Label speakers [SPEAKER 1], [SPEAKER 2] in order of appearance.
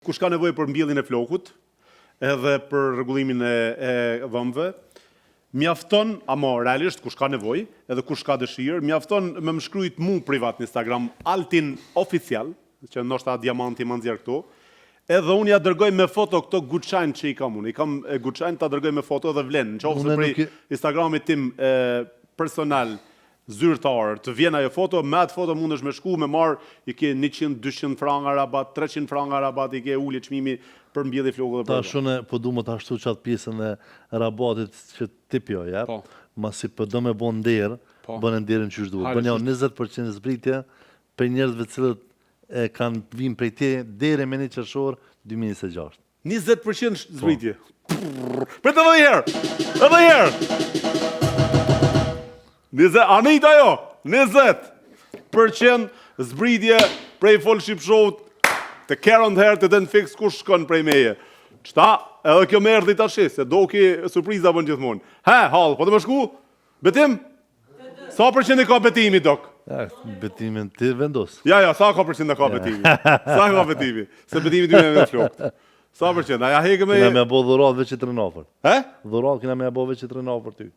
[SPEAKER 1] Kush ka nevojë për mbjelljen e flokut, edhe për rregullimin e dhëmbëve, mjafton, ama realisht kush ka nevojë, edhe kush ka dëshirë, mjafton me më shkruajt mu privat në Instagram Altin Official, që ndoshta diamanti më nxjerr këtu. Edhe unë ja dërgoj me foto këto guçajn që i kam unë. I kam guçajn ta dërgoj me foto dhe vlen. Nëse prej Instagramit tim personal zyrtar, të vjen ajo foto, me atë foto mundesh me shku, me marr, i ke 100, 200 franga rabat, 300 franga rabat, i ke ulje çmimi për mbjellje flokut dhe për.
[SPEAKER 2] Tash unë po du më ta ashtu çat pjesën e rabatit që ti pjo, ja.
[SPEAKER 1] Po.
[SPEAKER 2] Masi po do me bën nder, bën nderin çysh duhet. Bën 20% zbritje për njerëzve të cilët e kanë vinë prej te deri me 1 qershor 2026.
[SPEAKER 1] 20% zbritje. Prit edhe një herë. Edhe një herë. 20, anit ajo, 20% zbritje prej Folship Show-t të Karen herë të den fix kush shkon prej meje. Qëta, edhe kjo me erdhi tash, se do ki surpriza bën gjithmonë. Hall, po të më shku? Betim? Sa përqend ka betimi, dok?
[SPEAKER 2] Ja, betimin ti vendos.
[SPEAKER 1] Ja, sa ka përqend ka betimi? Sa ka betimi? Se betimi dy me flokët. Sa përqend? Ja heke me...
[SPEAKER 2] Kina me bo dhurat veç i të rënafër.
[SPEAKER 1] He?
[SPEAKER 2] Dhurat kina me bo veç i të rënafër ty.